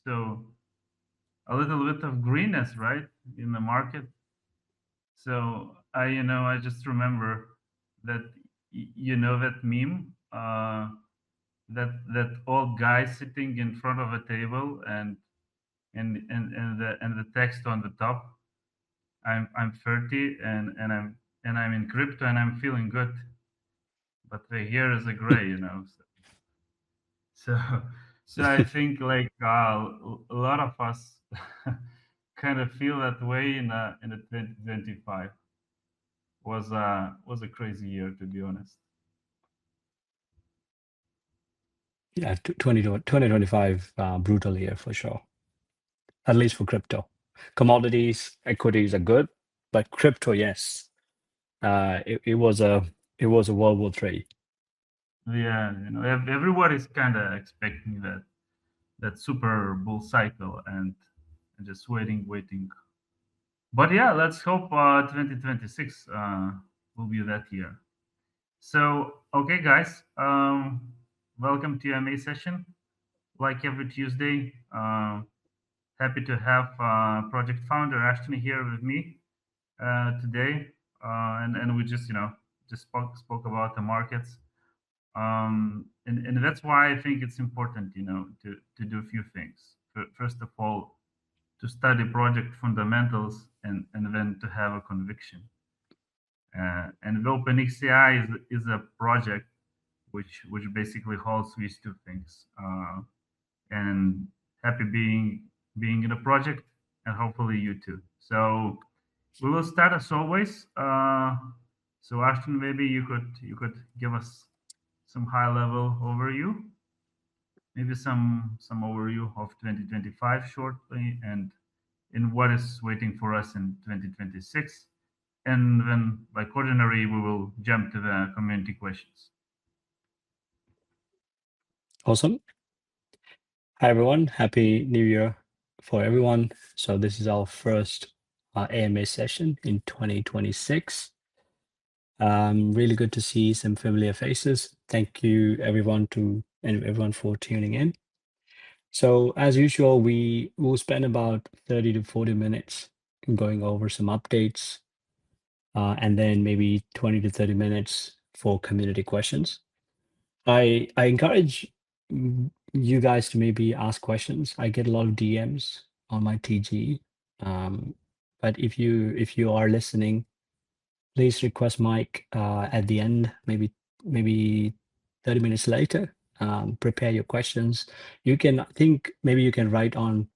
So a little bit of greenness, right, in the market. So I just remember that that meme, that old guy sitting in front of a table, and the text on the top. I'm 30, and I'm in crypto, and I'm feeling good, but the hair is a gray. So so I think, like, a lot of us kind of feel that way in a 2025. Was a crazy year, to be honest. Yeah, 2025, brutal year for sure, at least for crypto. Commodities, equities are good, but crypto, yes, it was a World War III. Yeah, everybody's kind of expecting that super bull cycle, and just waiting. But yeah, let's hope 2026 will be that year. So, okay, guys, welcome to MA session. Like every Tuesday, happy to have project founder Ashton here with me today, and we just spoke about the markets, and that's why I think it's important, to do a few things. First of all, to study project fundamentals, and then to have a conviction. And the OpenxAI is a project which basically holds these two things. And happy being in a project, and hopefully you too. So we will start as always. So Ashton, maybe you could give us some high level overview, maybe some overview of 2025 shortly, and in what is waiting for us in 2026. And then, like ordinary, we will jump to the community questions. Awesome. Hi, everyone. Happy New Year for everyone. So this is our first AMA session in 2026. Really good to see some familiar faces. Thank you, everyone for tuning in. So as usual, we will spend about 30 to 40 minutes going over some updates, and then maybe 20 to 30 minutes for community questions. I encourage you guys to maybe ask questions. I get a lot of DMs on my TG. But if you are listening, please request mic at the end, maybe 30 minutes later. Prepare your questions. I think maybe you can write on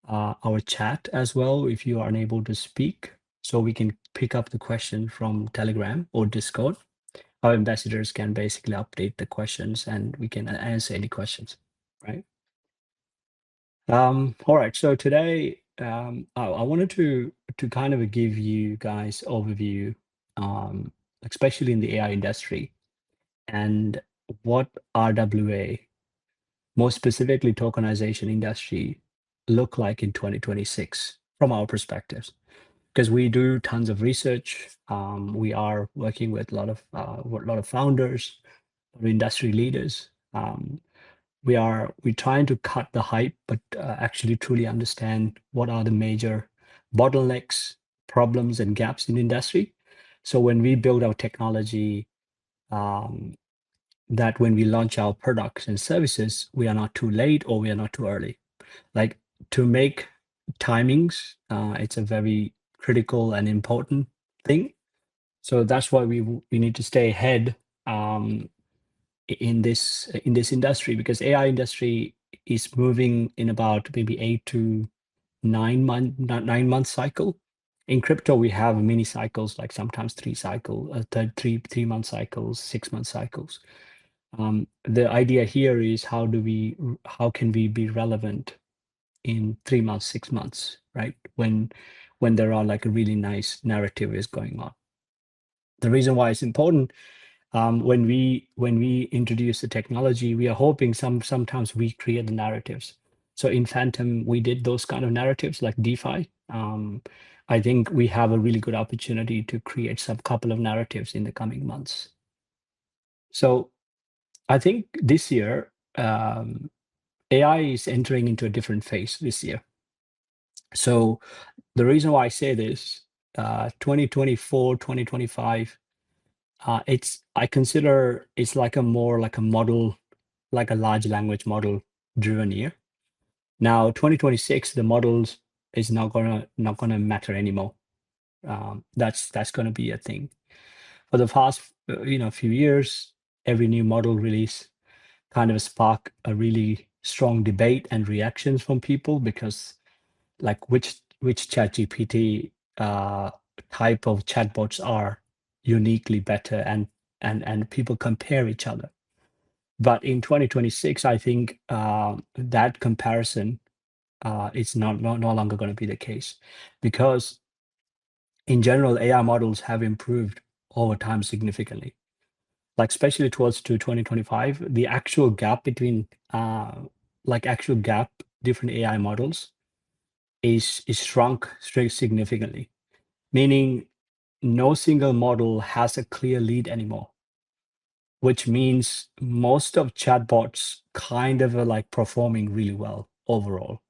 our chat as well if you are unable to speak, so we can pick up the question from Telegram or Discord. Our ambassadors can basically update the questions and we can answer any questions, right? All right, so today I wanted to kind of give you guys overview, especially in the AI industry, and what RWA, more specifically tokenization industry, look like in 2026 from our perspectives. Because we do tons of research, we are working with a lot of founders, industry leaders. We're trying to cut the hype, but actually truly understand what are the major bottlenecks, problems, and gaps in the industry. So when we build our technology, that when we launch our products and services, we are not too late or we are not too early. Like, to make timings, it's a very critical and important thing. So that's why we need to stay ahead in this industry, because AI industry is moving in about maybe 8 to 9 month cycle. In crypto, we have mini cycles, like sometimes 3 month cycles, 6 month cycles. The idea here is how can we be relevant in 3 months, 6 months, right? When there are like a really nice narrative is going on. The reason why it's important, when we introduce the technology, we are hoping sometimes we create the narratives. So in Phantom, we did those kind of narratives like DeFi. I think we have a really good opportunity to create some couple of narratives in the coming months. So I think this year, AI is entering into a different phase this year. So the reason why I say this, 2024, 2025, I consider it's like a more like a model, like a large language model driven year. Now, 2026, the models is not gonna matter anymore. That's gonna be a thing. For the past few years, every new model release kind of spark a really strong debate and reactions from people because like which ChatGPT type of chatbots are uniquely better and people compare each other. But in 2026, I think that comparison is no longer going to be the case because in general, AI models have improved over time significantly. Like especially towards to 2025, the actual gap between different AI models is shrunk significantly, meaning no single model has a clear lead anymore, which means most of chatbots kind of are like performing really well overall.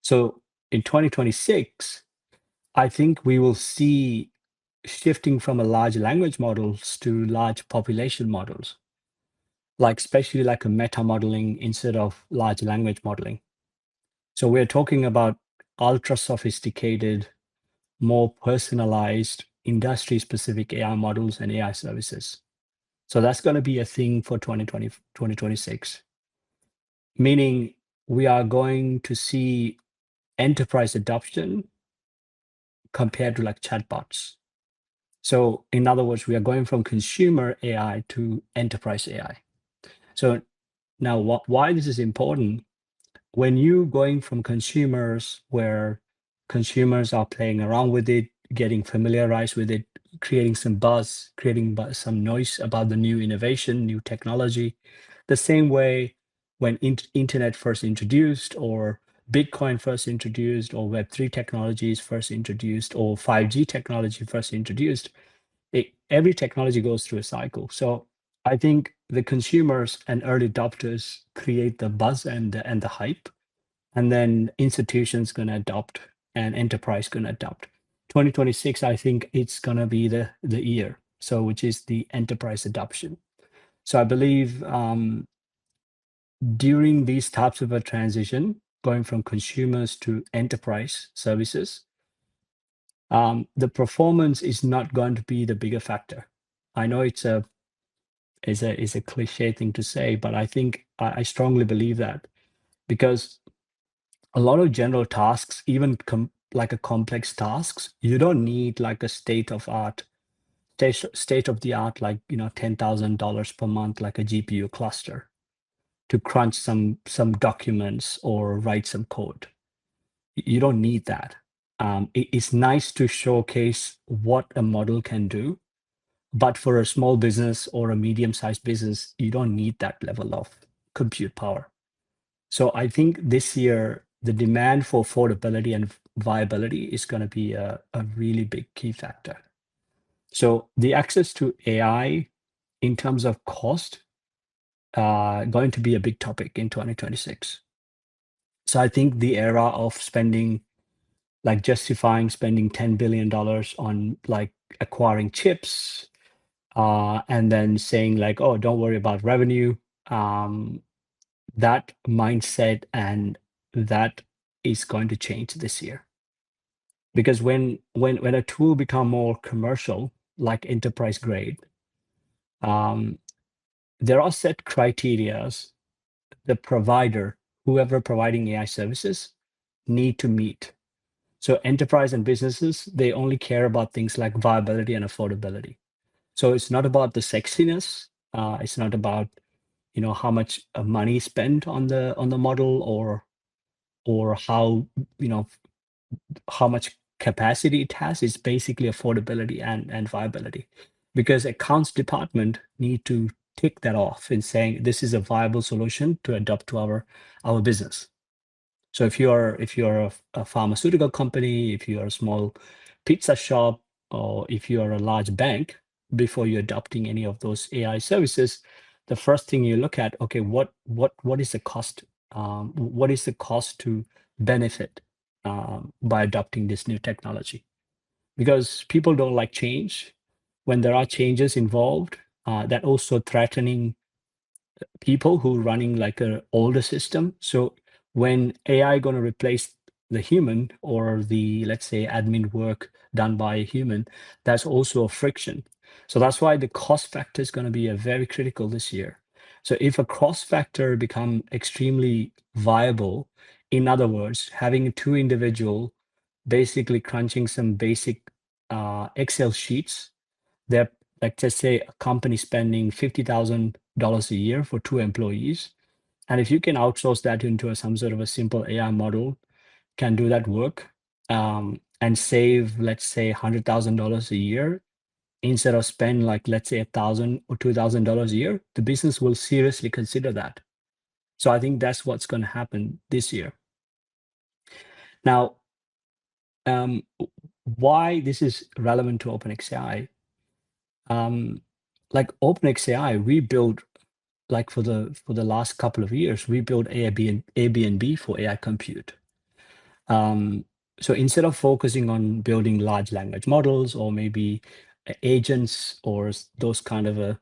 So in 2026, I think we will see shifting from a large language models to large population models, like especially like a meta modeling instead of large language modeling. So we're talking about ultra sophisticated, more personalized, industry specific AI models and AI services. So that's going to be a thing for 2026, meaning we are going to see enterprise adoption compared to like chatbots. So in other words, we are going from consumer AI to enterprise AI. So now why this is important, when you going from consumers where consumers are playing around with it, getting familiarized with it, creating some buzz, creating some noise about the new innovation, new technology, the same way when internet first introduced or Bitcoin first introduced or Web3 technologies first introduced or 5G technology first introduced, every technology goes through a cycle. So I think the consumers and early adopters create the buzz and the hype, and then institutions going to adopt and enterprise going to adopt. 2026, I think it's going to be the year, so which is the enterprise adoption. So I believe during these types of a transition, going from consumers to enterprise services, the performance is not going to be the bigger factor. I know it's a cliche thing to say, but I think I strongly believe that because a lot of general tasks, even like a complex tasks, you don't need like a state of the art, like $10,000 per month, like a GPU cluster to crunch some documents or write some code. You don't need that. It's nice to showcase what a model can do, but for a small business or a medium-sized business, you don't need that level of compute power. So I think this year, the demand for affordability and viability is going to be a really big key factor. So the access to AI in terms of cost, going to be a big topic in 2026. So I think the era of spending, like justifying spending $10 billion on like acquiring chips, and then saying like, oh, don't worry about revenue. That mindset and that is going to change this year. Because when a tool become more commercial, like enterprise grade, there are set criterias the provider, whoever providing AI services, need to meet. So enterprise and businesses, they only care about things like viability and affordability. So it's not about the sexiness. It's not about how much money spent on the model or how how much capacity it has. It's basically affordability and viability, because accounts department need to tick that off in saying this is a viable solution to adopt to our business. So if you're a pharmaceutical company, if you're a small pizza shop, or if you are a large bank, before you're adopting any of those AI services, the first thing you look at, okay, what is the cost what is the cost to benefit by adopting this new technology? Because people don't like change. When there are changes involved, that also threatening people who are running like an older system. So when AI going to replace the human or the, let's say, admin work done by a human, that's also a friction. So that's why the cost factor is going to be a very critical this year. So if a cost factor become extremely viable, in other words, having two individual basically crunching some basic Excel sheets, they're like, just say a company spending $50,000 a year for two employees. And if you can outsource that into some sort of a simple AI model, can do that work and save, let's say, $100,000 a year instead of spend like, let's say, $1,000 or $2,000 a year, the business will seriously consider that. So I think that's what's going to happen this year. Now, why this is relevant to OpenxAI? Like OpenxAI, we built like for the last couple of years, we built Airbnb for AI compute. So instead of focusing on building large language models or maybe agents or those kind of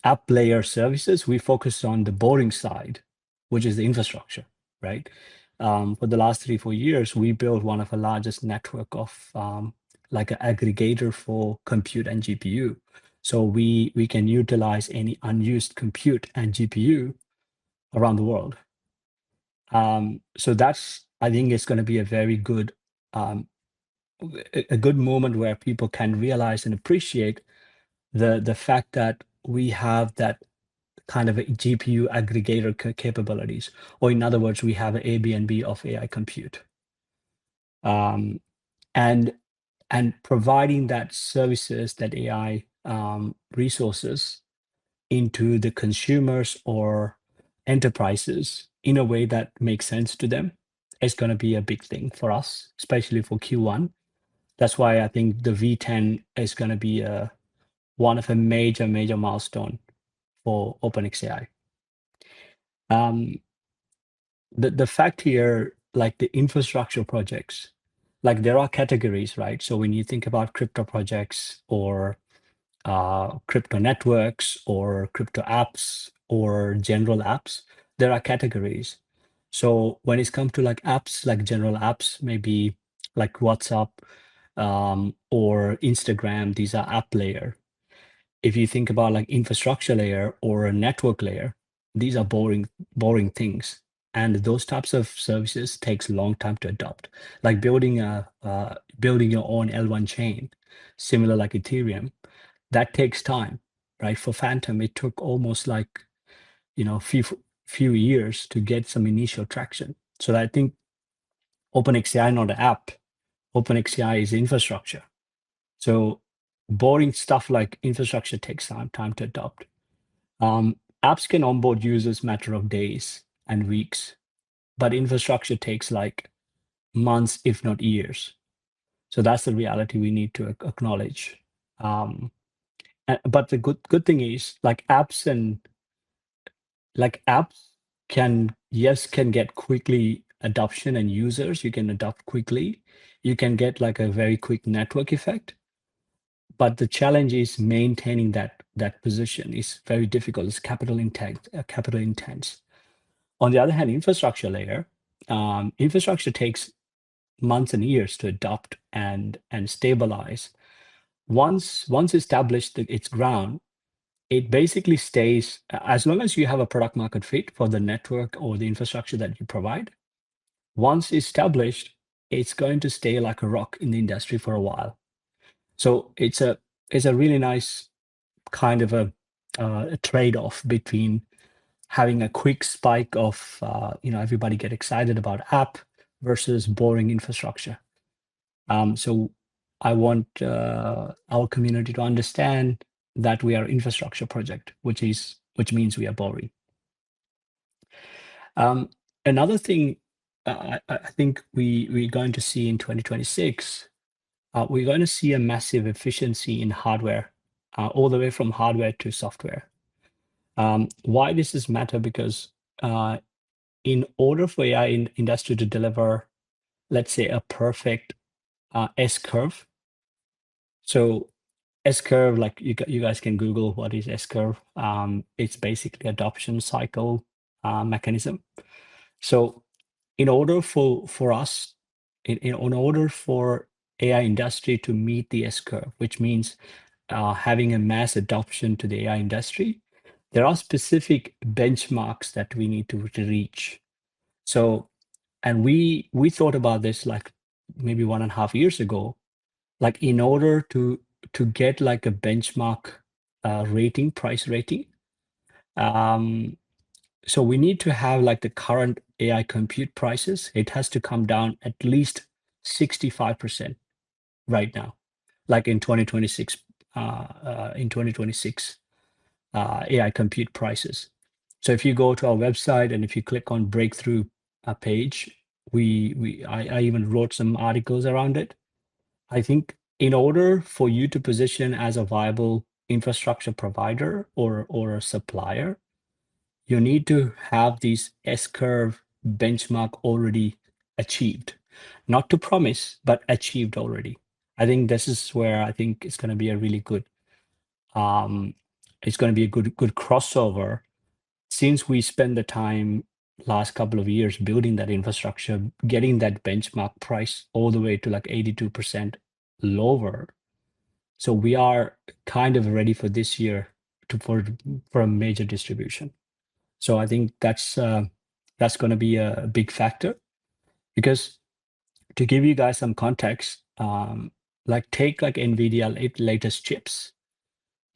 app layer services, we focus on the boring side, which is the infrastructure, right? For the last 3-4 years, we built one of the largest network of like an aggregator for compute and GPU. So we can utilize any unused compute and GPU around the world. So that's, I think it's going to be a very good, a good moment where people can realize and appreciate the fact that we have that kind of a GPU aggregator capabilities, or in other words, we have an Airbnb of AI compute. And providing that services, that AI resources into the consumers or enterprises in a way that makes sense to them is going to be a big thing for us, especially for Q1. That's why I think the V10 is going to be one of a major milestone for OpenxAI. The fact here, like the infrastructure projects, like there are categories, right? So when you think about crypto projects or crypto networks or crypto apps or general apps, there are categories. So when it's come to like apps, like general apps, maybe like WhatsApp or Instagram, these are app layer. If you think about like infrastructure layer or a network layer, these are boring things. And those types of services takes a long time to adopt. Like building your own L1 chain, similar like Ethereum, that takes time, right? For Phantom, it took almost like, few years to get some initial traction. So I think OpenxAI not an app. OpenxAI is infrastructure. So boring stuff like infrastructure takes time to adopt. Apps can onboard users matter of days and weeks, but infrastructure takes like months, if not years. So that's the reality we need to acknowledge. But the good thing is like apps can get quickly adoption and users. You can adopt quickly. You can get like a very quick network effect. But the challenge is maintaining that position is very difficult. It's capital intense. On the other hand, infrastructure layer, infrastructure takes months and years to adopt and stabilize. Once established its ground, it basically stays as long as you have a product market fit for the network or the infrastructure that you provide. Once established, it's going to stay like a rock in the industry for a while. So it's a really nice kind of a trade-off between having a quick spike of everybody get excited about app versus boring infrastructure. So I want our community to understand that we are infrastructure project, which means we are boring. Another thing I think we're going to see in 2026, we're going to see a massive efficiency in hardware, all the way from hardware to software. Why this is matter? Because in order for AI industry to deliver, let's say, a perfect S curve. So S curve, like you guys can Google what is S curve. It's basically adoption cycle mechanism. So in order for us, in order for AI industry to meet the S curve, which means having a mass adoption to the AI industry, there are specific benchmarks that we need to reach. So, and we thought about this like maybe 1.5 years ago, like in order to get like a benchmark rating, price rating. So we need to have like the current AI compute prices. It has to come down at least 65% right now, like in 2026. In 2026, AI compute prices. So if you go to our website and if you click on breakthrough page, I even wrote some articles around it. I think in order for you to position as a viable infrastructure provider or a supplier, you need to have these S-curve benchmark already achieved. Not to promise, but achieved already. I think this is where I think it's going to be a really good it's going to be a good crossover since we spend the time last couple of years building that infrastructure, getting that benchmark price all the way to like 82% lower. So we are kind of ready for this year for a major distribution. So I think that's going to be a big factor, because to give you guys some context, like take like NVIDIA latest chips.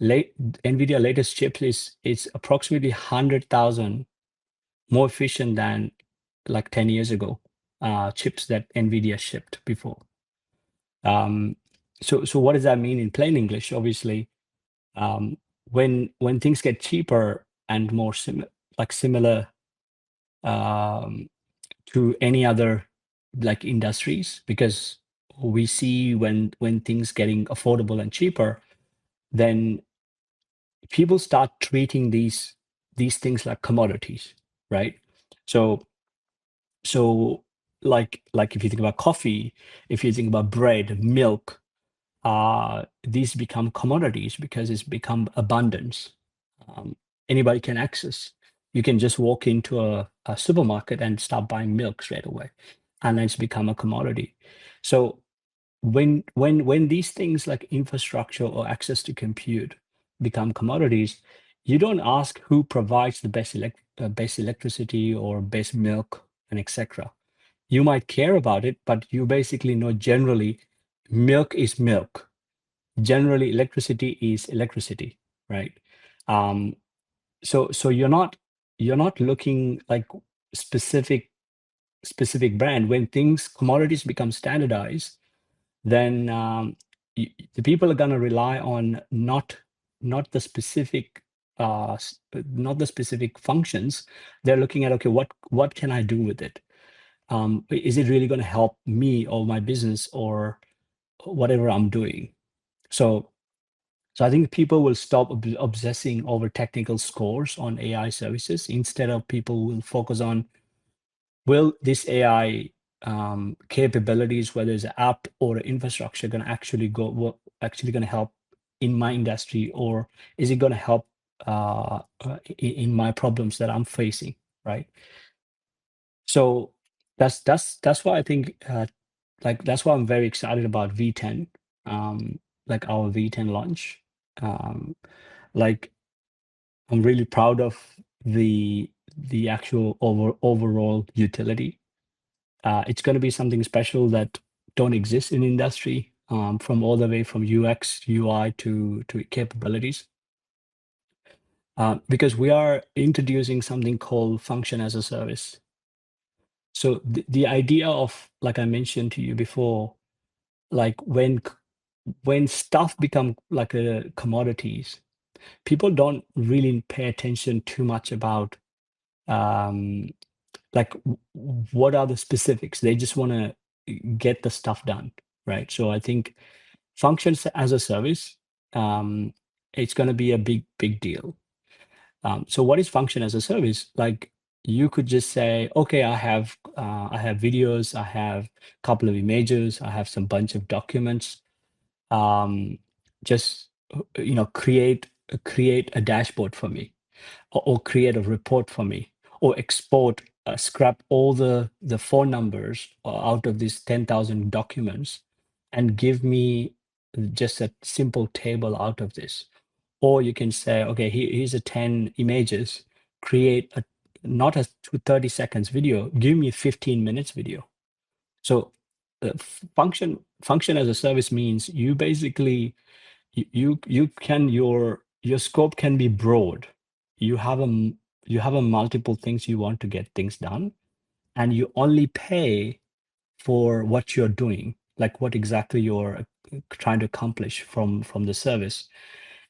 NVIDIA latest chip is approximately 100,000 more efficient than like 10 years ago, chips that NVIDIA shipped before. So what does that mean in plain English? Obviously, when things get cheaper and more similar to any other like industries, because we see when things getting affordable and cheaper, then people start treating these things like commodities, right? So like if you think about coffee, if you think about bread, milk, these become commodities because it's become abundance. Anybody can access. You can just walk into a supermarket and start buying milk straight away, and then it's become a commodity. So when these things like infrastructure or access to compute become commodities, you don't ask who provides the best electricity or best milk and etc. You might care about it, but you basically know generally milk is milk. Generally, electricity is electricity, right? So you're not looking like specific brand. When commodities become standardized, then the people are going to rely on not the specific not the specific functions. They're looking at, okay, what can I do with it? Is it really going to help me or my business or whatever I'm doing? So I think people will stop obsessing over technical scores on AI services. Instead of, people will focus on, will this AI capabilities, whether it's an app or an infrastructure, going to actually going to help in my industry, or is it going to help in my problems that I'm facing, right? So that's why I think like that's why I'm very excited about V10, like our V10 launch. Like I'm really proud of the actual overall utility. It's going to be something special that don't exist in industry, from all the way from UX, UI to capabilities. Because we are introducing something called function as a service. So the idea of, like I mentioned to you before, like when stuff become like commodities, people don't really pay attention too much about like what are the specifics. They just want to get the stuff done, right? So I think functions as a service, it's going to be a big deal. So what is function as a service? Like you could just say, okay, I have videos, I have a couple of images, I have some bunch of documents. Just create a dashboard for me, or create a report for me, or export, scrap all the phone numbers out of these 10,000 documents and give me just a simple table out of this. Or you can say, okay, here's a 10 images, create a not a 30 seconds video, give me a 15 minutes video. So function as a service means you basically you can your scope can be broad. You have a multiple things you want to get things done, and you only pay for what you're doing, like what exactly you're trying to accomplish from the service.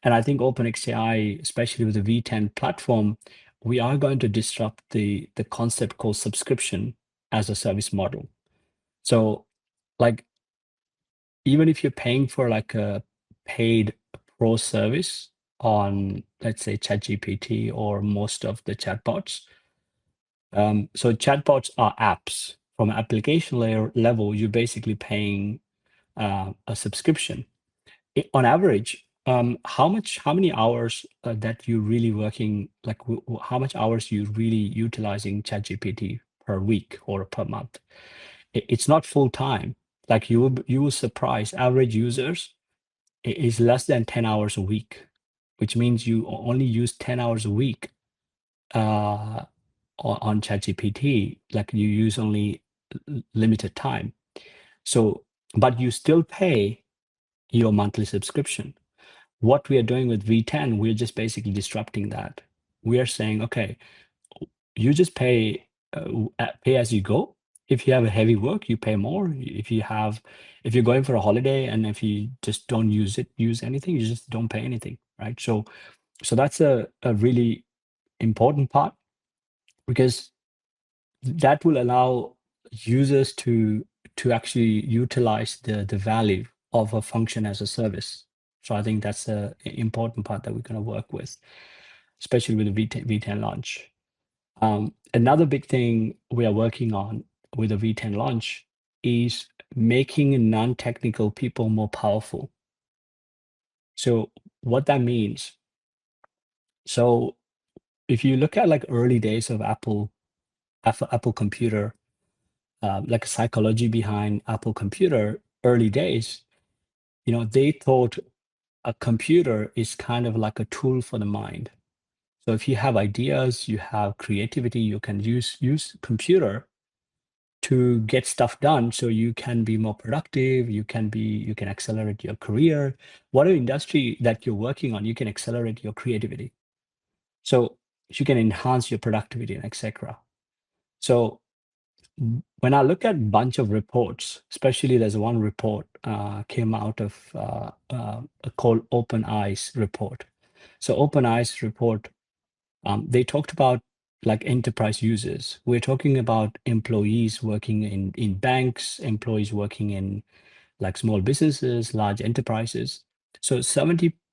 And I think OpenxAI, especially with the V10 platform, we are going to disrupt the concept called subscription as a service model. So, like, even if you're paying for like a paid pro service on, let's say, ChatGPT or most of the chatbots. So chatbots are apps. From an application layer level, you're basically paying a subscription. On average, how many hours that you really working, like how much hours you really utilizing ChatGPT per week or per month? It's not full time. Like you will surprise average users is less than 10 hours a week, which means you only use 10 hours a week uh, on ChatGPT, like you use only limited time. So, but you still pay your monthly subscription. What we are doing with V10, we're just basically disrupting that. We are saying, okay, you just pay as you go. If you have a heavy work, you pay more. If you're going for a holiday and if you just don't use anything, you just don't pay anything, right? So that's a really important part, because that will allow users to actually utilize the value of a function as a service. So I think that's a important part that we're going to work with, especially with the V10 launch. Another big thing we are working on with the V10 launch is making non-technical people more powerful. So what that means, so if you look at like early days of Apple computer, like psychology behind Apple computer, early days, they thought a computer is kind of like a tool for the mind. So if you have ideas, you have creativity, you can use computer to get stuff done so you can be more productive, you can accelerate your career. Whatever industry that you're working on, you can accelerate your creativity. So you can enhance your productivity and etc. So when I look at a bunch of reports, especially there's one report came out of called OpenAI's report. So OpenAI's report, they talked about like enterprise users. We're talking about employees working in banks, employees working in like small businesses, large enterprises. So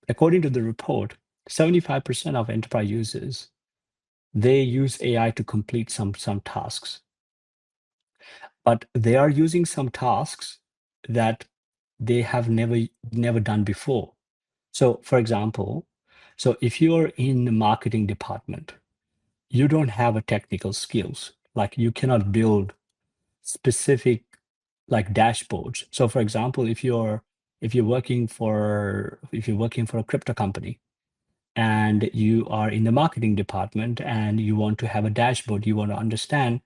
according to the report, 75% of enterprise users, they use AI to complete some tasks. But they are using some tasks that they have never done before. So for example, so if you're in the marketing department, you don't have a technical skills, like you cannot build specific like dashboards. So for example, if you're working for a crypto company and you are in the marketing department and you want to have a dashboard, you want to understand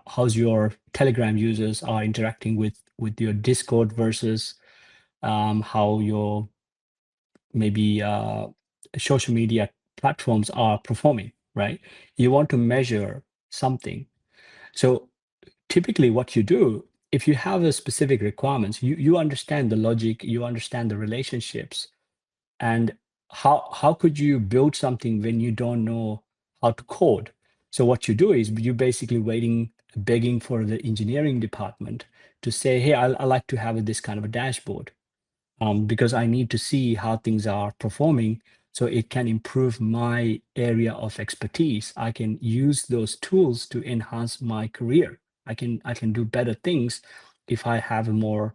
how's your Telegram users are interacting with your Discord versus how your maybe social media platforms are performing, right? You want to measure something. So typically what you do, if you have a specific requirements, you understand the logic, you understand the relationships, and how could you build something when you don't know how to code? So what you do is you basically begging for the engineering department to say, hey, I like to have this kind of a dashboard, because I need to see how things are performing So it can improve my area of expertise. I can use those tools to enhance my career. I can do better things if I have more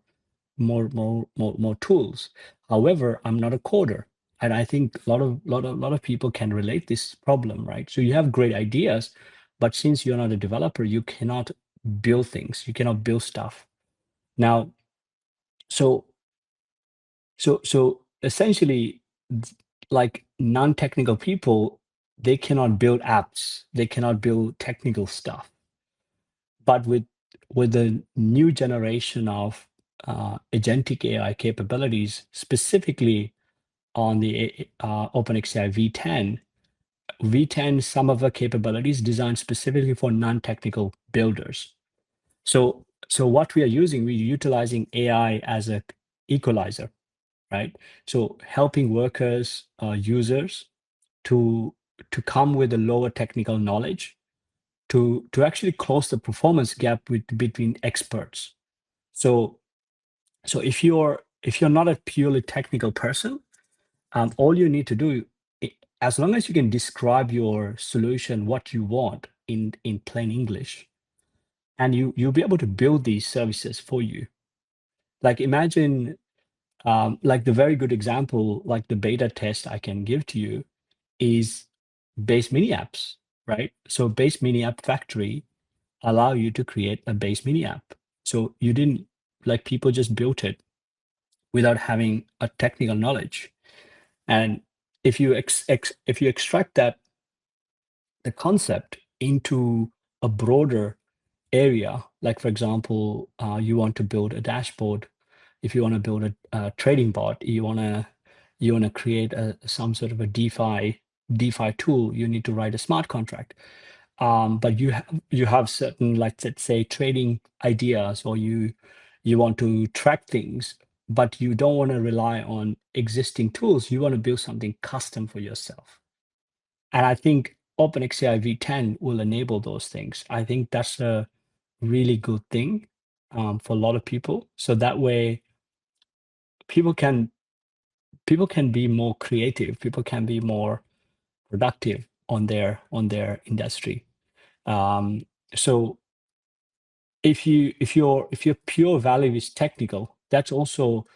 tools. However, I'm not a coder. And I think a lot of people can relate this problem, right? So you have great ideas, but since you're not a developer, you cannot build things. You cannot build stuff. Now, so so essentially, like non-technical people, they cannot build apps, they cannot build technical stuff. But with the new generation of agentic AI capabilities, specifically on the OpenxAI V10, some of the capabilities designed specifically for non-technical builders. So what we are using, we're utilizing AI as a equalizer, right? So helping workers, users to come with a lower technical knowledge to actually close the performance gap between experts. So if you're not a purely technical person, all you need to do, as long as you can describe your solution, what you want in plain English, and you'll be able to build these services for you. Like imagine, like the very good example, like the beta test I can give to you is base mini apps, right? So base mini app factory allow you to create a base mini app. So you didn't, like, people just built it without having a technical knowledge. And if you if you extract that, the concept, into a broader area, like for example, you want to build a dashboard, if you want to build a trading bot, you want to create some sort of a DeFi tool, you need to write a smart contract. But you have certain, like, let's say, trading ideas, or you want to track things, but you don't want to rely on existing tools. You want to build something custom for yourself. And I think OpenxAI V10 will enable those things. I think that's a really good thing, for a lot of people. So that way, people can people can be more creative. People can be more productive on their industry. Um, so if your pure value is technical, that's also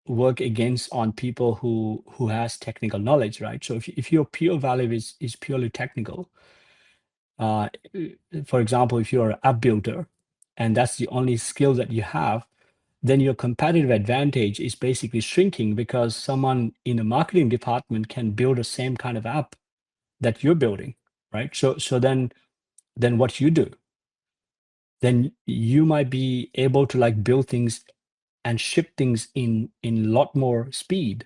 work against on people who has technical knowledge, right? So if your pure value is purely technical, uh, for example, if you're an app builder and that's the only skill that you have, then your competitive advantage is basically shrinking, because someone in the marketing department can build the same kind of app that you're building, right? So then what you do, then you might be able to, like, build things and ship things in a lot more speed.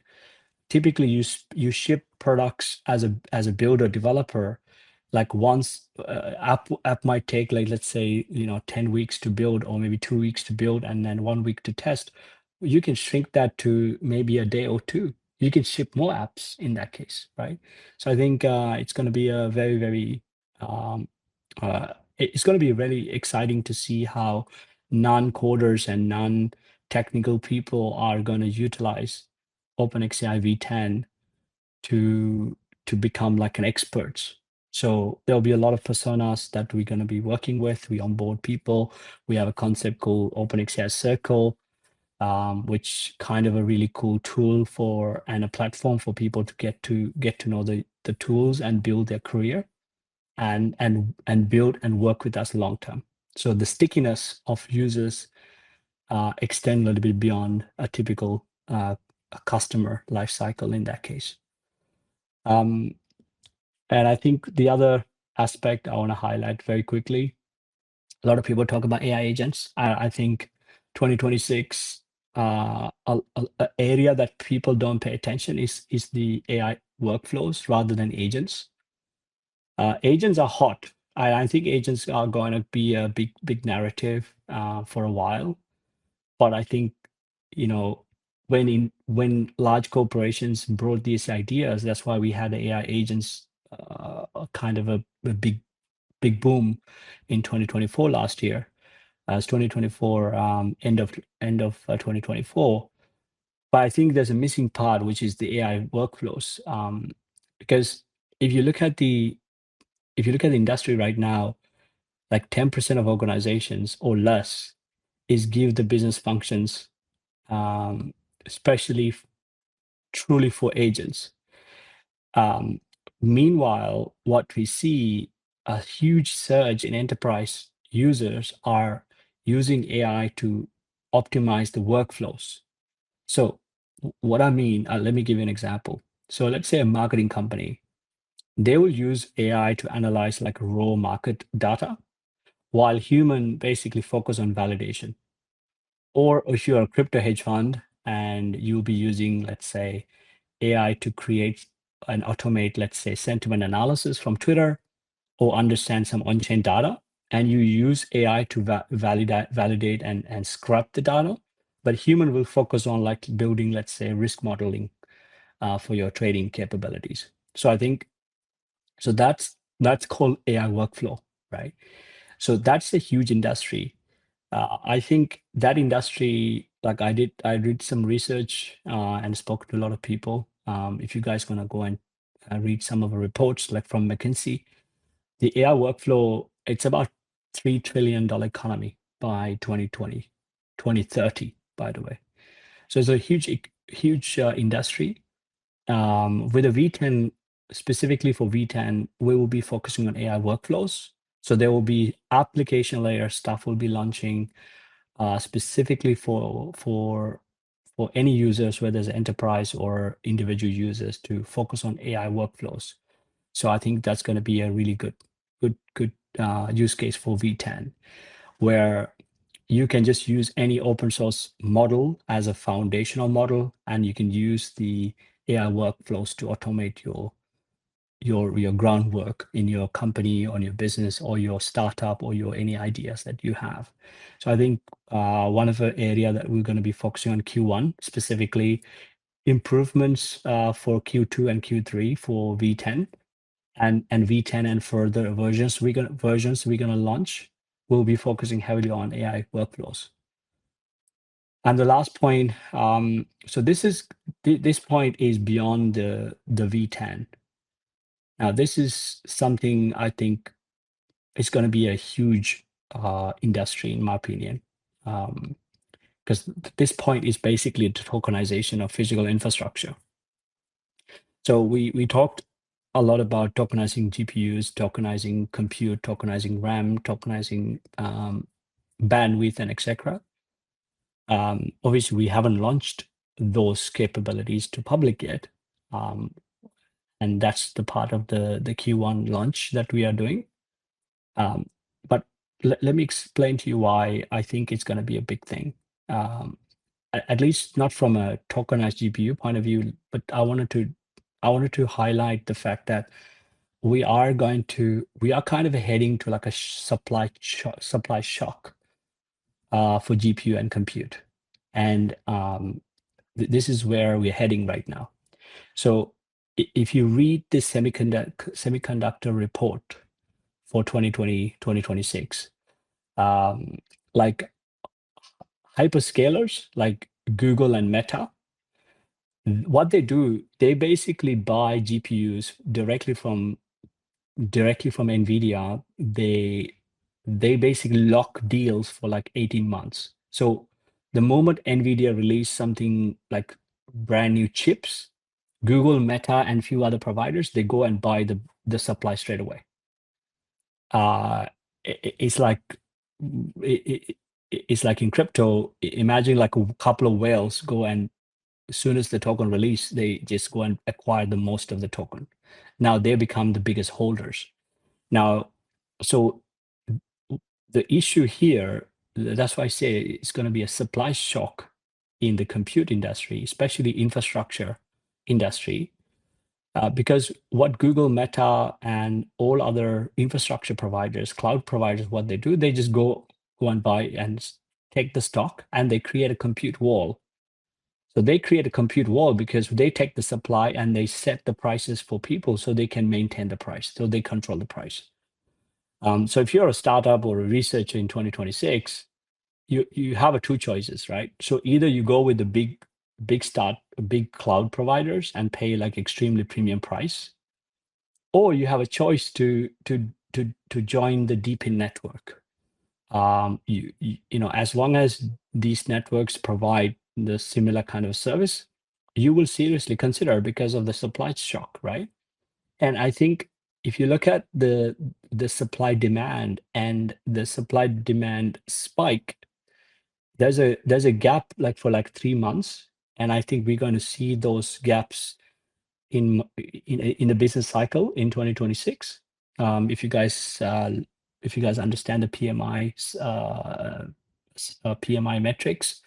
Typically, you ship products as a builder developer, like once, app might take, like, let's say, 10 weeks to build, or maybe 2 weeks to build, and then 1 week to test. You can shrink that to maybe a day or two. You can ship more apps in that case, right? So I think it's going to be a very, very um, it's going to be really exciting to see how non-coders and non-technical people are going to utilize OpenxAI V10 to become like an experts. So there'll be a lot of personas that we're going to be working with. We onboard people. We have a concept called OpenxAI Circle, which kind of a really cool tool for, and a platform for people to get to know the tools and build their career, and build and work with us long term. So the stickiness of users extend a little bit beyond a typical customer life cycle in that case. Um, and I think the other aspect I want to highlight very quickly, a lot of people talk about AI agents. I think 2026, a area that people don't pay attention is the AI workflows rather than agents. Agents are hot. I think agents are going to be a big narrative for a while. But I think, when large corporations brought these ideas, that's why we had AI agents, kind of a big boom in 2024 last year. As 2024, end of 2024, But I think there's a missing part, which is the AI workflows. Because if you look at the industry right now, like 10% of organizations or less is give the business functions, especially truly for agents. Meanwhile, what we see a huge surge in enterprise users are using AI to optimize the workflows. So what I mean, let me give you an example. So let's say a marketing company, they will use AI to analyze like raw market data, while human basically focus on validation. Or if you're a crypto hedge fund and you'll be using, let's say, AI to create and automate, let's say, sentiment analysis from Twitter or understand some on-chain data, and you use AI to validate and scrub the data, but human will focus on like building, let's say, risk modeling for your trading capabilities. So I think that's called AI workflow, right? So that's a huge industry. I think that industry, like I did some research and spoke to a lot of people. If you guys gonna go and read some of the reports, like from McKinsey, the AI workflow, it's about $3 trillion economy by 2020, 2030, by the way. So it's a huge industry. With a V10, specifically for V10, we will be focusing on AI workflows. So there will be application layer stuff we'll be launching specifically for any users, whether it's enterprise or individual users, to focus on AI workflows. So I think that's going to be a really good use case for V10, where you can just use any open source model as a foundational model, and you can use the AI workflows to automate your groundwork in your company, on your business, or your startup, or your any ideas that you have. So I think one of the area that we're going to be focusing on Q1 specifically, improvements for Q2 and Q3 for V10 and V10 and further versions we're gonna launch. We'll be focusing heavily on AI workflows. And the last point, so this point is beyond the V10. Now, this is something I think is going to be a huge industry, in my opinion, because this point is basically the tokenization of physical infrastructure. So we talked a lot about tokenizing GPUs, tokenizing compute, tokenizing RAM, tokenizing bandwidth, and etc. Obviously, we haven't launched those capabilities to public yet, and that's the part of the Q1 launch that we are doing. But let me explain to you why I think it's going to be a big thing. At least not from a tokenized GPU point of view, but I wanted to highlight the fact that we are kind of heading to like a supply shock for GPU and compute, and this is where we're heading right now. So if you read the semiconductor report for 2020, 2026, like hyperscalers like Google and Meta, what they do, they basically buy GPUs directly from NVIDIA. They basically lock deals for like 18 months. So the moment NVIDIA release something like brand new chips, Google, Meta, and few other providers, they go and buy the supply straight away. It's like it's like in crypto. Imagine like a couple of whales go, and as soon as the token release, they just go and acquire the most of the token. Now they become the biggest holders. Now, so the issue here, that's why I say it's going to be a supply shock in the compute industry, especially infrastructure industry, because what Google, Meta, and all other infrastructure providers, cloud providers, what they do, they just go and buy and take the stock, and they create a compute wall. So they create a compute wall because they take the supply and they set the prices for people so they can maintain the price. So they control the price. So if you're a startup or a researcher in 2026, you have two choices, right? So either you go with the big cloud providers and pay like extremely premium price, or you have a choice to join the DeepIn network. As long as these networks provide the similar kind of service, you will seriously consider because of the supply shock, right? And I think if you look at the supply demand and the supply demand spike, there's a gap like for like 3 months, and I think we're going to see those gaps in the business cycle in 2026. If you guys understand the PMI metrics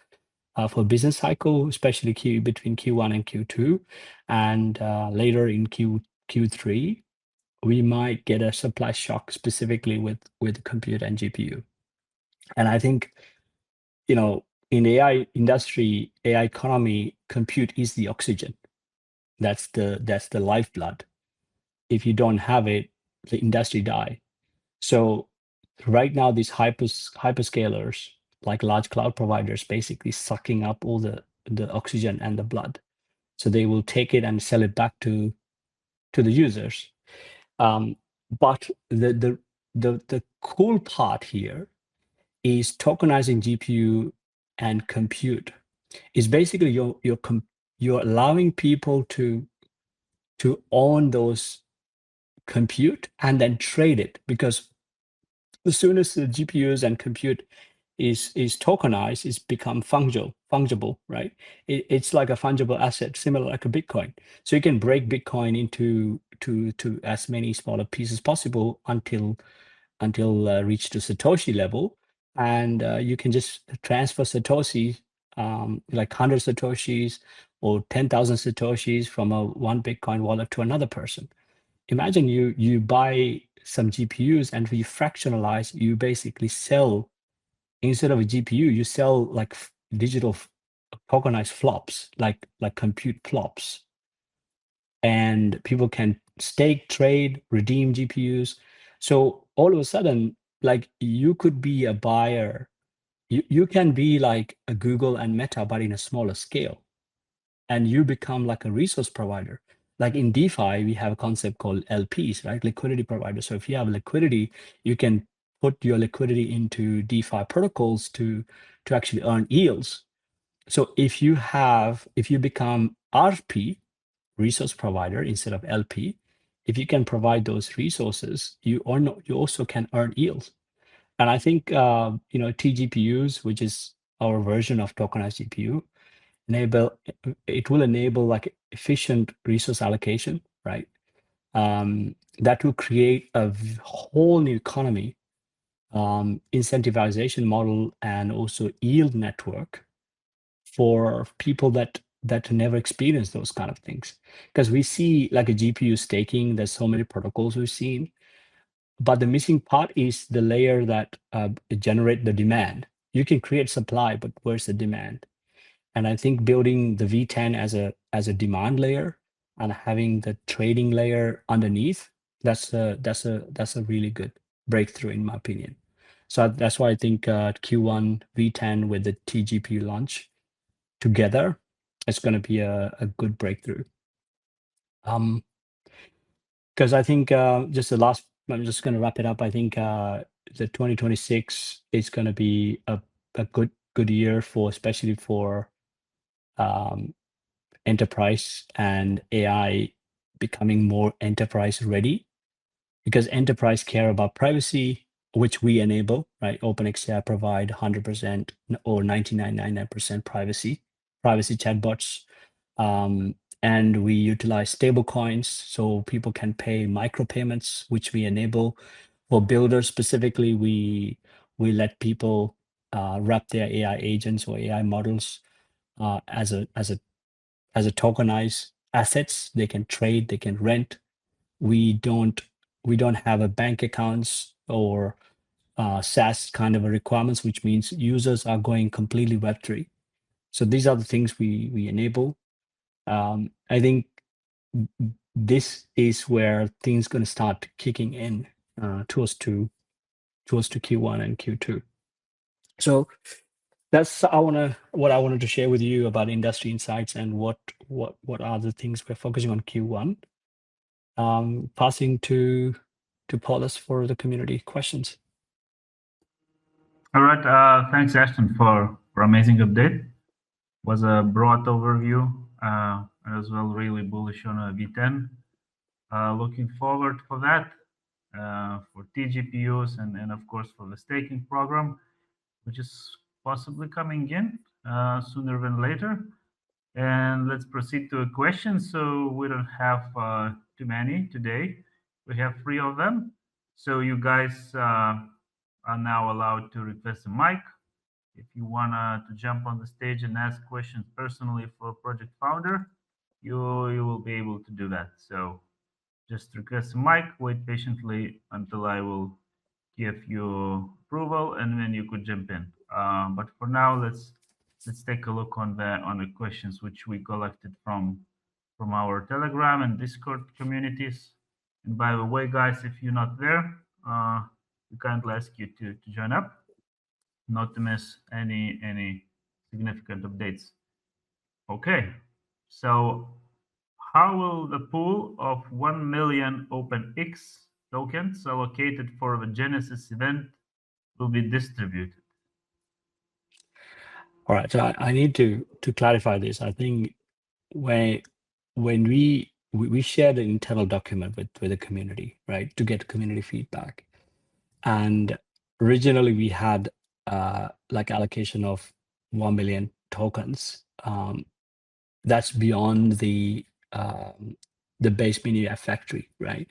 for business cycle, especially between Q1 and Q2, and later in Q3, we might get a supply shock specifically with compute and GPU. And I think, in AI industry, AI economy, compute is the oxygen. That's the lifeblood. If you don't have it, the industry die. So right now, these hyperscalers, like large cloud providers, basically sucking up all the oxygen and the blood. So they will take it and sell it back to the users. But the cool part here is tokenizing GPU and compute. Is basically you're allowing people to own those compute and then trade it, because as soon as the GPUs and compute is tokenized, it's become fungible, right? It's like a fungible asset, similar like a Bitcoin. So you can break Bitcoin into to as many smaller pieces possible until reach to Satoshi level, and you can just transfer Satoshi, like 100 Satoshis or 10,000 Satoshis from a one Bitcoin wallet to another person. Imagine you buy some GPUs and you fractionalize, you basically sell, instead of a GPU, you sell like digital tokenized flops, like compute flops. And people can stake, trade, redeem GPUs. So all of a sudden, like you could be a buyer. You can be like a Google and Meta, but in a smaller scale. And you become like a resource provider. Like in DeFi, we have a concept called LPs, right? Liquidity provider. So if you have liquidity, you can put your liquidity into DeFi protocols to actually earn yields. So if you become RP, resource provider, instead of LP, if you can provide those resources, you also can earn yields. And I think TGPUs, which is our version of tokenized GPU, will enable like efficient resource allocation, right? That will create a whole new economy, incentivization model, and also yield network for people that never experience those kind of things. Because we see like a GPU staking, there's so many protocols we've seen, but the missing part is the layer that generate the demand. You can create supply, but where's the demand? And I think building the V10 as a demand layer and having the trading layer underneath, that's a really good breakthrough in my opinion. So that's why I think Q1 V10 with the TGPU launch together, it's going to be a good breakthrough. Because I think I'm just going to wrap it up. I think the 2026 is going to be a good year especially for enterprise and AI becoming more enterprise ready, because enterprise care about privacy, which we enable, right? OpenxAI provide 100% or 99.99% privacy chatbots. And we utilize stable coins so people can pay micropayments, which we enable. For builders specifically, we let people wrap their AI agents or AI models as a tokenized assets. They can trade, they can rent. We don't have a bank accounts or SaaS kind of a requirements, which means users are going completely Web3. So these are the things we enable. I think this is where things going to start kicking in towards to Q1 and Q2. So that's what I wanted to share with you about industry insights and what are the things we're focusing on Q1. Passing to Paulus for the community questions. All right. Thanks, Ashton, for amazing update. Was a broad overview. As well, really bullish on a V10. Looking forward for that, for TGPUs and of course for the staking program, which is possibly coming in sooner than later. And let's proceed to a question. So we don't have too many today. We have three of them. So you guys are now allowed to request a mic. If you want to jump on the stage and ask questions personally for project founder, you will be able to do that. So just request a mic, wait patiently until I will give you approval, and then you could jump in. But for now, let's take a look on the questions which we collected from our Telegram and Discord communities. And by the way, guys, if you're not there, we kindly ask you to join up, not to miss any significant updates. Okay, so how will the pool of 1 million OpenX tokens allocated for the Genesis event will be distributed? All right, so I need to clarify this. I think when we shared an internal document with the community, right, to get community feedback, and originally we had like allocation of 1 million tokens. That's beyond the base mini app factory, right?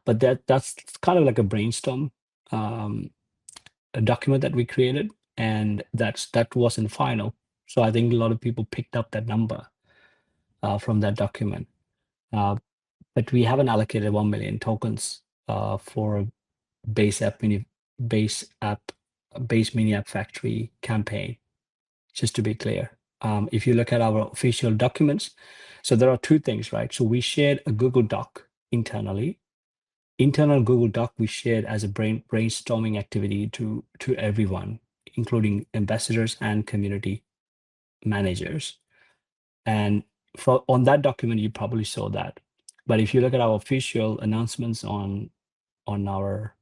But that's kind of like a brainstorm a document that we created, and that wasn't final. So I think a lot of people picked up that number from that document. But we haven't allocated 1 million tokens for base base mini app factory campaign, just to be clear. If you look at our official documents, so there are two things, right? So we shared a Google Doc internally. Internal Google Doc we shared as a brainstorming activity to everyone, including ambassadors and community managers. And on that document, you probably saw that. But if you look at our official announcements on our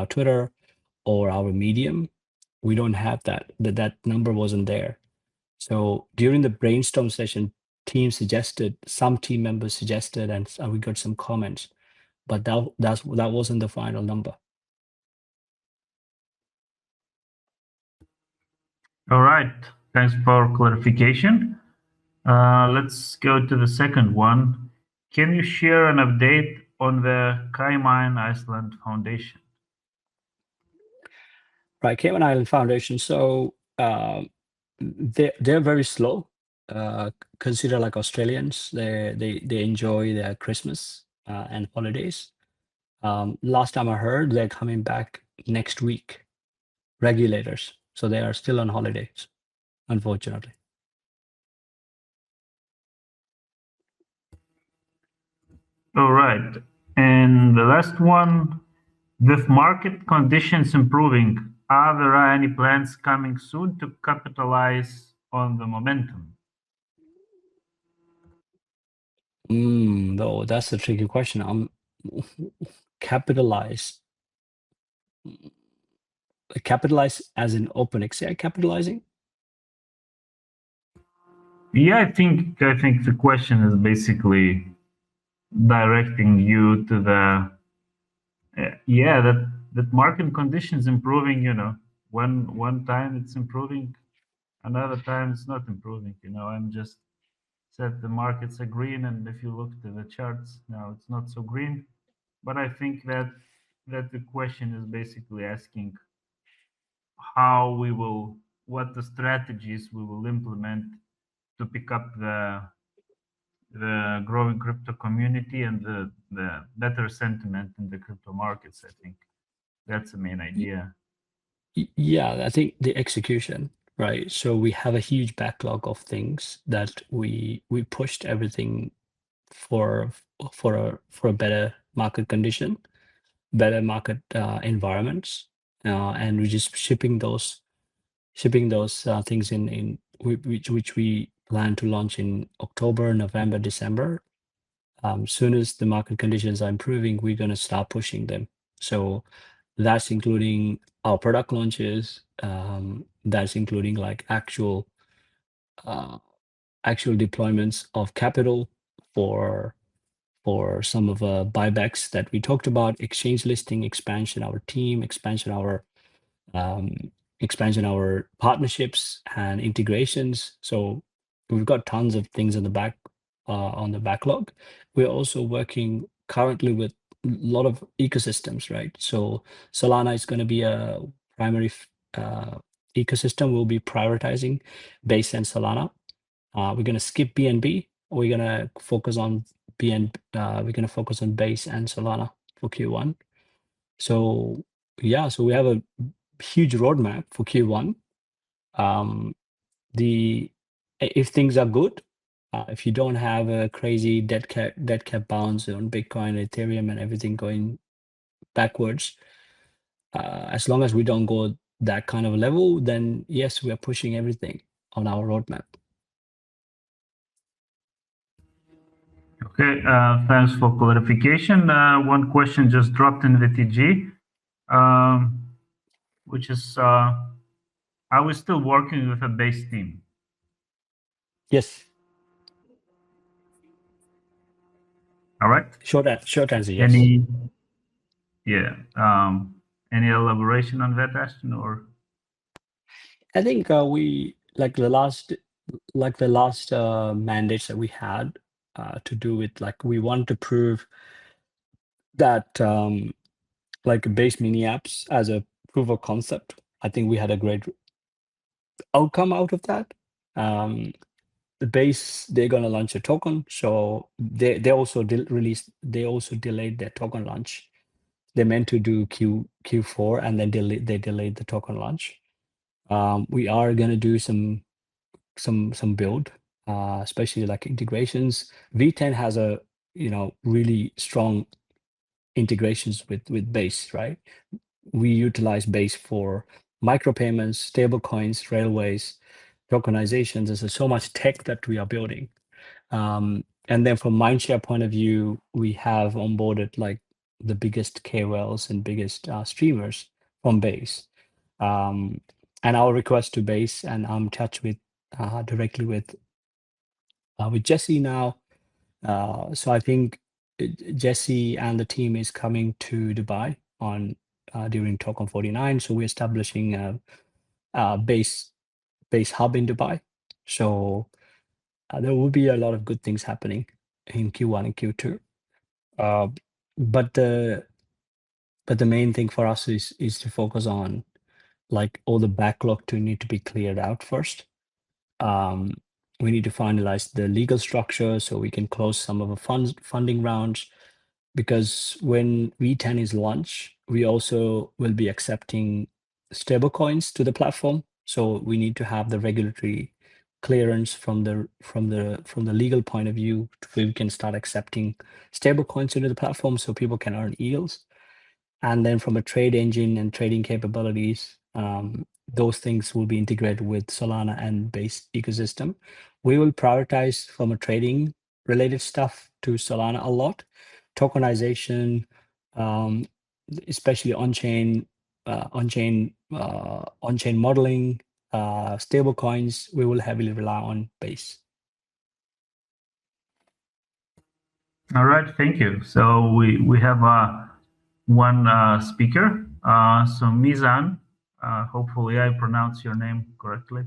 Twitter or our Medium, we don't have that. That number wasn't there. So during the brainstorm session, some team members suggested, and we got some comments, but that wasn't the final number. All right, thanks for clarification. Let's go to the second one. Can you share an update on the Cayman Island Foundation? Right, Cayman Island Foundation. So they're very slow. Consider like Australians. They enjoy their Christmas and holidays. Last time I heard, they're coming back next week. Regulators, so they are still on holidays, unfortunately. All right, and the last one. With market conditions improving, are there any plans coming soon to capitalize on the momentum? No, that's a tricky question. Capitalize as in OpenxAI capitalizing? Yeah, I think the question is basically directing you to the yeah, that market conditions improving. One time it's improving, another time it's not improving. I'm just said the markets are green, and if you look to the charts now, it's not so green. But I think that the question is basically asking what the strategies we will implement to pick up the growing crypto community and the better sentiment in the crypto markets. I think that's the main idea. Yeah, I think the execution, right? So we have a huge backlog of things that we pushed everything for a better market condition, better market environments, and we're just shipping those shipping those things in which we plan to launch in October, November, December. Soon as the market conditions are improving, we're going to start pushing them. So that's including our product launches. That's including like actual deployments of capital for some of the buybacks that we talked about, exchange listing, expansion our team, um, expansion our partnerships and integrations. So we've got tons of things in the on the backlog. We're also working currently with a lot of ecosystems, right? So Solana is going to be a primary ecosystem. We'll be prioritizing Base and Solana. We're going to skip BNB. We're going to focus on we're going to focus on Base and Solana for Q1. So yeah, so we have a huge roadmap for Q1. If things are good, if you don't have a crazy dead cat bounce on Bitcoin, Ethereum, and everything going backwards, as long as we don't go that kind of level, then yes, we are pushing everything on our roadmap. Okay, thanks for clarification. One question just dropped in VTG, which is, are we still working with a base team? Yes. All right. Short answer, yes. Any elaboration on that, Ashton? Or I think we like the last mandates that we had to do with like we want to prove that like base mini apps as a proof of concept. I think we had a great outcome out of that. The base, they're gonna launch a token, so they also they also delayed their token launch. They meant to do Q4 and then they delayed the token launch. We are gonna do some build, especially like integrations. V10 has a really strong integrations with Base, right? We utilize Base for micropayments, stable coins, railways, tokenizations. There's so much tech that we are building. And then from mindshare point of view, we have onboarded like the biggest KOLs and biggest streamers from Base. And our request to Base, and I'm in touch with directly with Jesse now. So I think Jesse and the team is coming to Dubai on during Token 49. So we're establishing a base hub in Dubai. So there will be a lot of good things happening in Q1 and Q2. But the main thing for us is to focus on like all the backlog to need to be cleared out first. We need to finalize the legal structure so we can close some of the funding rounds, because when V10 is launched, we also will be accepting stablecoins to the platform. So we need to have the regulatory clearance from the legal point of view, where we can start accepting stablecoins into the platform so people can earn yields. And then from a trade engine and trading capabilities, those things will be integrated with Solana and Base ecosystem. We will prioritize from a trading related stuff to Solana a lot. Tokenization, especially on-chain modeling, stable coins, we will heavily rely on Base. all right, thank you. So we have one speaker. So Mizan, hopefully I pronounce your name correctly.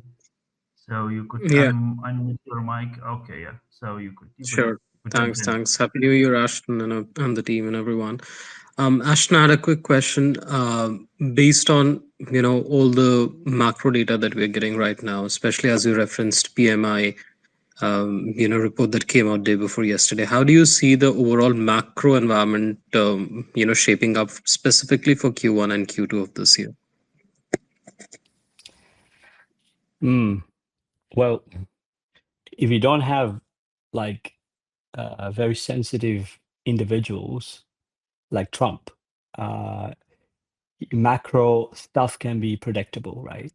So you could Yeah, unmute your mic. Okay, yeah. So sure. you could jump Thanks, in. thanks. Happy New Year, Ashton, and the team and everyone. Ashton, I had a quick question. Based on all the macro data that we're getting right now, especially as you referenced PMI, report that came out day before yesterday. How do you see the overall macro environment, shaping up specifically for Q1 and Q2 of this year? Well, if you don't have like very sensitive individuals like Trump, macro stuff can be predictable, right?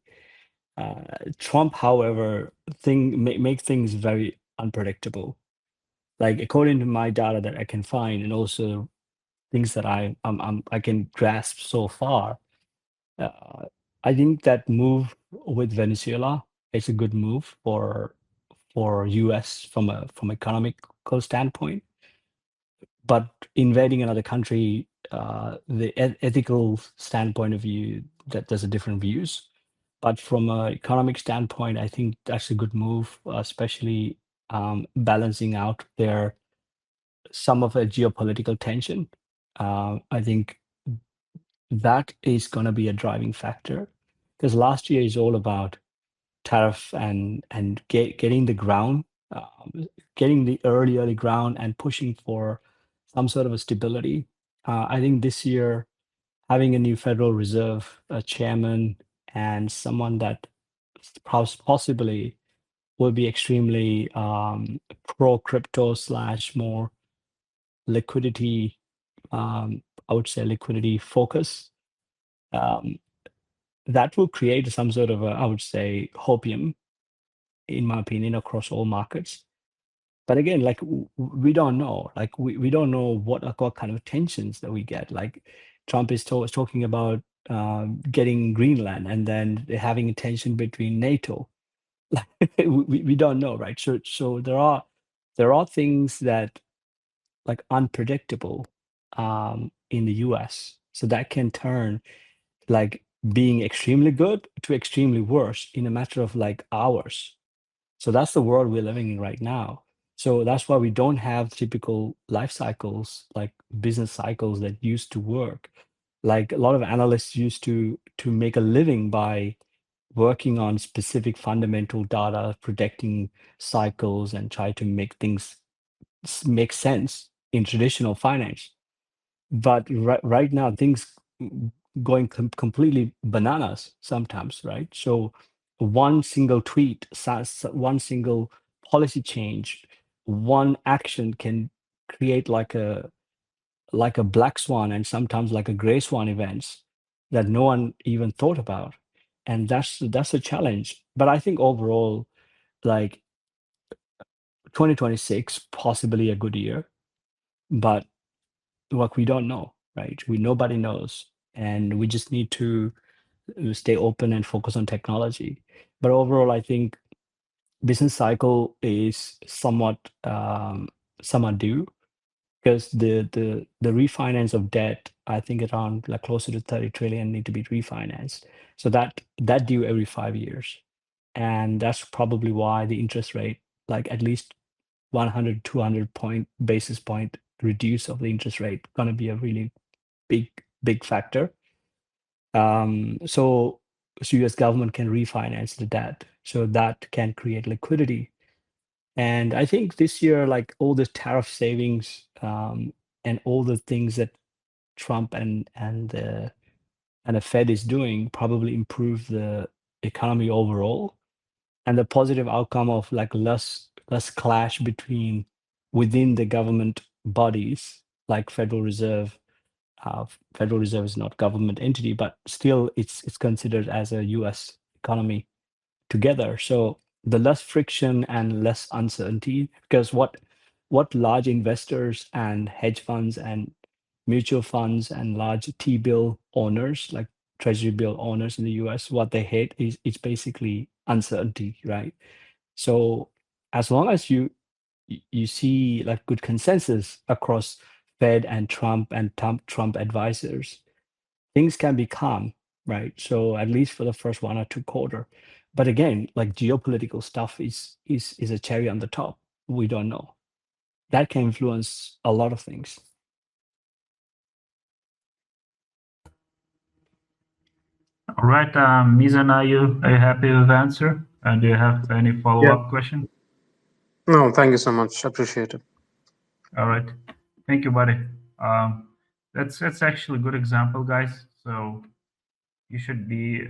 Trump, however, make things very unpredictable. Like according to my data that I can find, and also things that I can grasp so far, uh, I think that move with Venezuela is a good move for US from economical standpoint. But invading another country, the ethical standpoint of view, that there's a different views. But from an economic standpoint, I think that's a good move, especially balancing out their some of the geopolitical tension. I think that is going to be a driving factor because last year is all about tariff and getting the ground, getting the early ground and pushing for some sort of a stability. I think this year having a new Federal Reserve chairman and someone that possibly will be extremely pro crypto slash more liquidity, I would say liquidity focus. Um, that will create some sort of a, I would say, hopium, in my opinion, across all markets. But again, like we don't know, like we don't know what kind of tensions that we get. Like Trump is talking about getting Greenland, and then they're having a tension between NATO. Like we don't know, right? So there are things that like unpredictable in the US. So that can turn like being extremely good to extremely worse in a matter of like hours. So that's the world we're living in right now. So that's why we don't have typical life cycles like business cycles that used to work. Like a lot of analysts used to make a living by working on specific fundamental data, predicting cycles, and try to make things make sense in traditional finance. But right now, things going completely bananas sometimes, right? So one single tweet, one single policy change, one action can create like a black swan and sometimes like a gray swan events that no one even thought about. And that's a challenge. But I think overall, like 2026, possibly a good year, but like we don't know, right? Nobody knows, and we just need to stay open and focus on technology. But overall, I think business cycle is somewhat due because the refinance of debt, I think around like closer to 30 trillion need to be refinanced. So that due every 5 years, and that's probably why the interest rate, like at least 100 200 basis point reduce of the interest rate, gonna be a really big factor. So US government can refinance the debt, so that can create liquidity. And I think this year, like all the tariff savings, and all the things that Trump and the Fed is doing probably improve the economy overall, and the positive outcome of like less clash between within the government bodies like Federal Reserve is not government entity, but still it's considered as a US economy together. So the less friction and less uncertainty, because what large investors and hedge funds and mutual funds and large T-bill owners, like treasury bill owners in the US, what they hate is it's basically uncertainty, right? So as long as you see like good consensus across Fed and Trump advisors, things can be calm, right? So at least for the first 1 or 2 quarter. But again, like geopolitical stuff is a cherry on the top. We don't know. That can influence a lot of things. All right, Mizan, are you happy with the answer? And do you have any Yeah. follow-up question? No, thank you so much. Appreciate it. All right, thank you, buddy. Um, that's actually a good example, guys. So you should be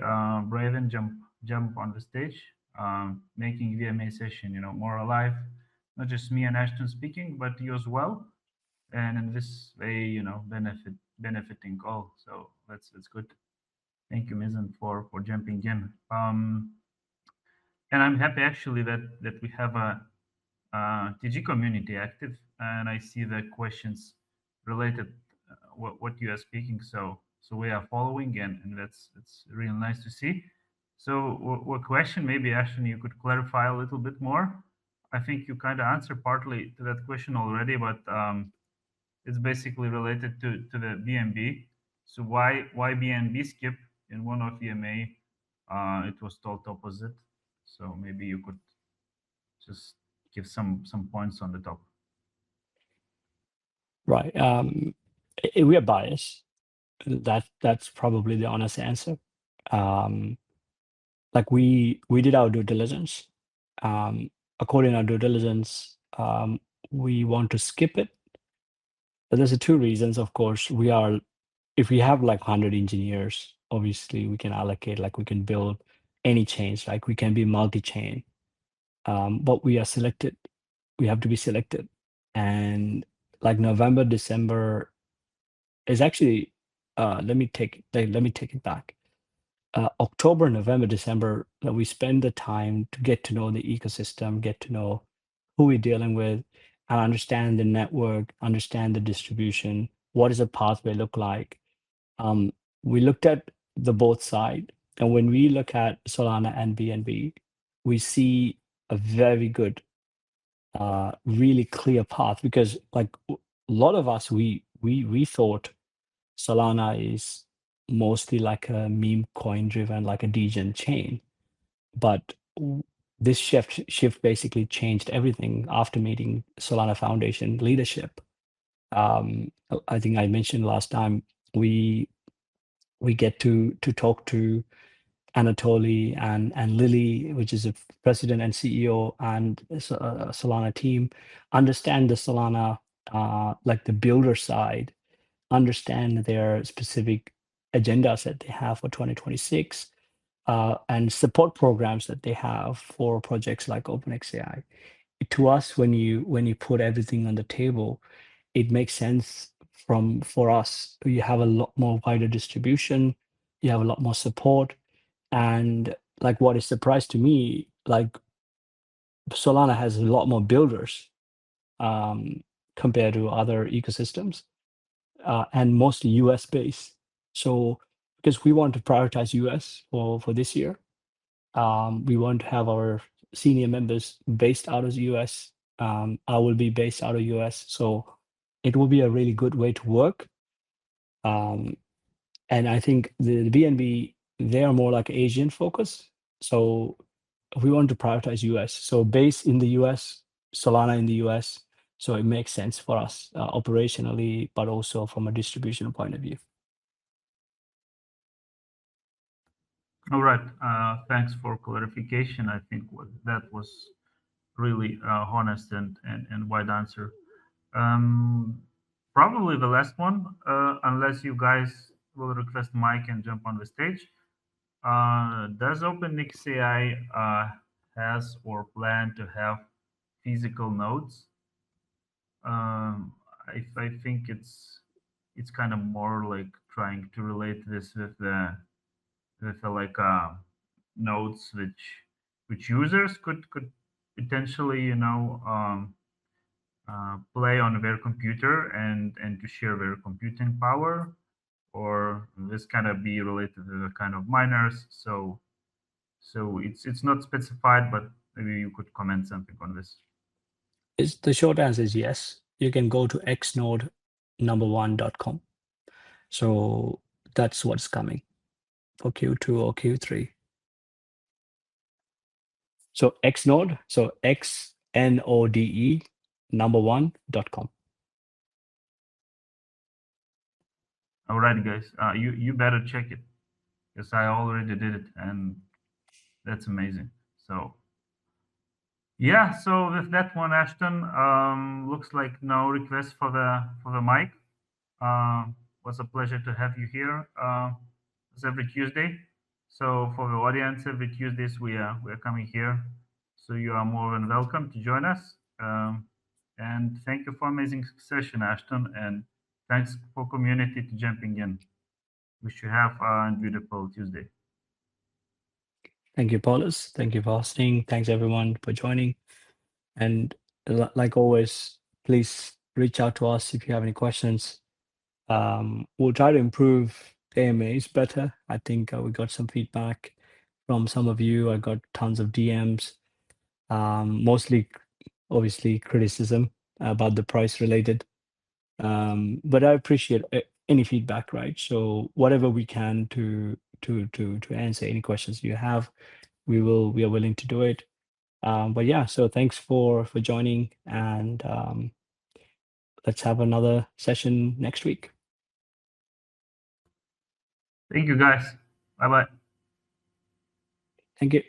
brave and jump on the stage, making VMA session, more alive. Not just me and Ashton speaking, but you as well. And in this way, benefiting all. So that's good. Thank you, Mizan, for jumping in. And I'm happy actually that we have a TG community active, and I see the questions related what you are speaking. So we are following, and that's really nice to see. So what question maybe Ashton you could clarify a little bit more? I think you kind of answered partly to that question already, but it's basically related to the BNB. So why BNB skip in one of EMA? It was told opposite. So maybe you could just give some points on the top. Right. We are biased. That's probably the honest answer. Like we did our due diligence. According to our due diligence, we want to skip it. But there's two reasons, of course. If we have like 100 engineers, obviously we can allocate, like we can build any chains, like we can be multi-chain. But we are selected. We have to be selected. And like November, December is actually, let me take it back. October, November, December, we spend the time to get to know the ecosystem, get to know who we're dealing with, and understand the network, understand the distribution. What does a pathway look like? We looked at the both side, and when we look at Solana and BNB, we see a very good, really clear path, because like a lot of us, we thought Solana is mostly like a meme coin driven, like a degen chain. But this shift basically changed everything after meeting Solana Foundation leadership. I think I mentioned last time we get to talk to Anatoly and Lily, which is a president and CEO, and Solana team, understand the Solana, like the builder side, understand their specific agendas that they have for 2026, and support programs that they have for projects like OpenxAI. To us, when you put everything on the table, it makes sense for us. You have a lot more wider distribution, you have a lot more support, and like what is surprise to me, like Solana has a lot more builders compared to other ecosystems, and mostly US based. So because we want to prioritize US for this year, we want to have our senior members based out of the US. I will be based out of US, so it will be a really good way to work. And I think the BNB, they are more like Asian focused. So we want to prioritize US. So base in the US, Solana in the US. So it makes sense for us operationally, but also from a distribution point of view. All right. Thanks for clarification. I think that was really honest and wide answer. Um, Probably the last one, unless you guys will request mic and jump on the stage. Does OpenxAI has or plan to have physical nodes? I think it's kind of more like trying to relate this with like nodes which users could potentially play on their computer and to share their computing power, or this kind of be related to the kind of miners. So it's not specified, but maybe you could comment something on this. The short answer is yes. You can go to xnode1.com. So that's what's coming for Q2 or Q3. So xnode, so XNODE #1.com. All right, guys, you better check it because I already did it, and that's amazing. So yeah, so with that one, Ashton, looks like no request for the mic. Was a pleasure to have you here. It's every Tuesday. So for the audience, every Tuesdays we are coming here. So you are more than welcome to join us. And thank you for amazing session, Ashton, and thanks for community to jumping in. Wish you have a beautiful Tuesday. Thank you, Paulus. Thank you for hosting. Thanks, everyone, for joining. And like always, please reach out to us if you have any questions. We'll try to improve AMAs better. I think we got some feedback from some of you. I got tons of DMs, mostly, obviously, criticism about the price related. But I appreciate any feedback, right? So whatever we can to answer any questions you have, we are willing to do it. But yeah, so thanks for joining, and let's have another session next week. Thank you, guys. Bye bye. Thank you.